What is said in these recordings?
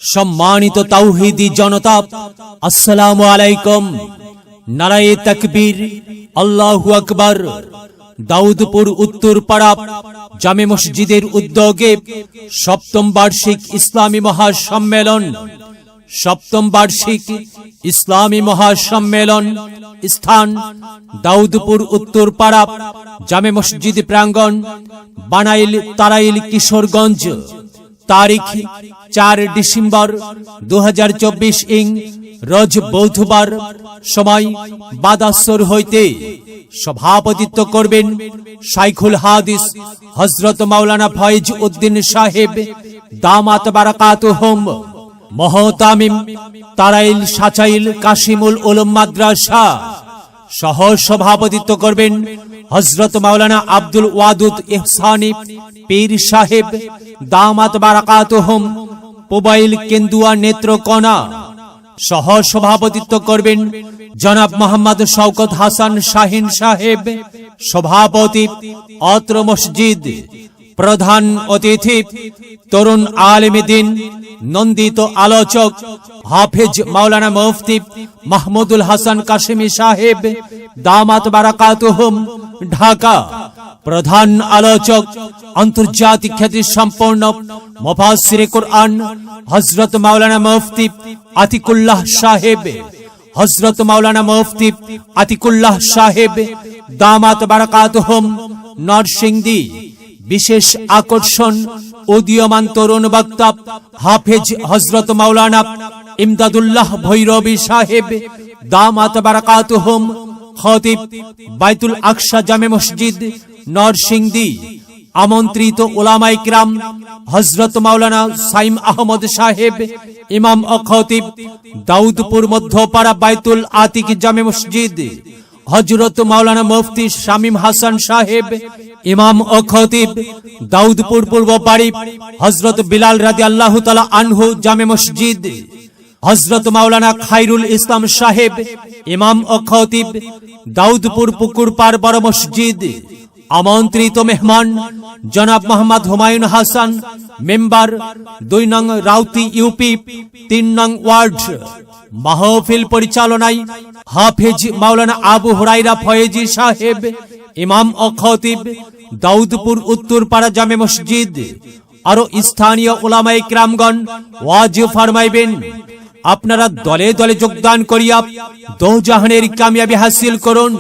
সম্মানিত তাওহীদি জনতা, আসসালামু আলাইকুম। নারায়ে তাকবীর, আল্লাহু আকবার। দাউদপুর উত্তরপাড়া জামে মসজিদের উদ্যোগে সপ্তম বার্ষিক ইসলামী মহাসম্মেলন। সপ্তম বার্ষিক ইসলামী মহাসম্মেলন স্থান দাউদপুর উত্তরপাড়া জামে মসজিদ প্রাঙ্গণ, বানাইল তারাইল, কিশোরগঞ্জ। তারিখ 4 ডিসেম্বর 2024 ইং রোজ বুধবার। সময় বাদাসর হইতে। সভাপতিত্ব করবেন শাইখুল হাদিস হযরত মাওলানা ফয়েজ উদ্দিন সাহেব দামাত বারাকাতুহুম। মুহতামিম তারাইল সাচাইল কাশিমুল উলুম মাদ্রাসা। সহ সভাপতিত্ব করবেন হযরত মাওলানা আব্দুল ওয়াদুদ ইহসানী পীর সাহেব দামাত বারাকাতুহুম, মোবাইল কেন্দুয়া নেত্রকোনা। সহ সভাপতিত্ব করবেন জনাব মোহাম্মদ শওকত হাসান শাহিন সাহেব, সভাপতি অত্র মসজিদ। প্রধান অতিথি তরুণ আলেমে দ্বীন, নন্দিত আলোচক হাফেজ মাওলানা মুফতি মাহমুদুল হাসান কাশেমি সাহেব দামাত বারাকাতুহুম, ঢাকা। প্রধান আলোচক আন্তর্জাতিক খ্যাতি সম্পন্ন মুফাসসিরে কুরআন হযরত মাওলানা মুফতি আতিকুল্লাহ সাহেব, হযরত মাওলানা মুফতি আতিকুল্লাহ সাহেব দামাত বারাকাতুহুম, নরসিংদী। বিশেষ আকর্ষণ উদীয়মান তরুণ বক্তা হাফেজ হযরত মাওলানা ইমদাদুল্লাহ ভৈরবী সাহেব দামাত বারাকাতুহুম, খতিব বাইতুল আকসা জামে মসজিদ নরসিংদী। আমন্ত্রিত উলামায়ে কিরাম হযরত মাওলানা সাইম আহমদ সাহেব ইমাম ও খতিব দাউদপুর মধ্যপাড়া বাইতুল আতিক জামে মসজিদ। হযরত মাওলানা মুফতি শামীম হাসান সাহেব ইমাম ও খতিব দাউদপুর পূর্বপাড়ি হযরত বিলাল রাদিয়াল্লাহু তাআলা আনহু জামে মসজিদ। হযরত মাওলানা খায়রুল ইসলাম সাহেব ইমাম ও খতিব দাউদপুর পুকুরপাড় বড় মসজিদ। আমন্ত্রিত মেহমান জনাব মোহাম্মদ হুমায়ুন হাসান, মেম্বার 2 নং রাউতি ইউপি 3 নং ওয়ার্ড। মাহফিল পরিচালনায় হাফেজ মাওলানা আবু হুরায়রা ফয়েজি সাহেব ইমাম ও খতিব দাউদপুর উত্তরপাড়া জামে মসজিদ। আরো স্থানীয় উলামায়ে কিরামগণ ওয়াজ ফরমাইবেন। আপনারা দলে দলে যোগদান করিয়া দোজাহানের কামিয়াবি হাসিল করুন।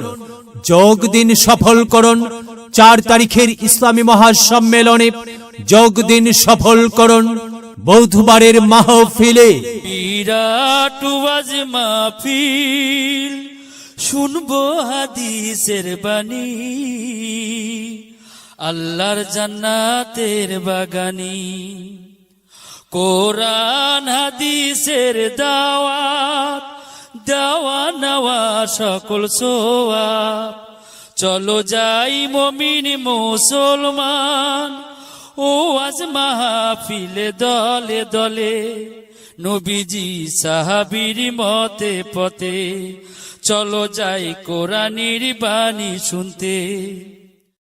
যোগ দিন, সফল করুন। 4 তারিখের ইসলামী মহাসম্মেলনে যোগ দিন, সফল করুন। বুধবারের মাহফিলে বিরাট ওয়াজ মাহফিল, শুনবো হাদিসের বাণী, আল্লাহর জান্নাতের বাগানি। কোরআন হাদিসের দাওয়াত, দেওয়া নেওয়া সকল সোয়াব। চলো যাই মুমিন মুসলমান, ও আজ মাহফিলে দলে দলে, নবীজি সাহাবীর মতে পথে। চলো যাই কোরআনের বাণী শুনতে।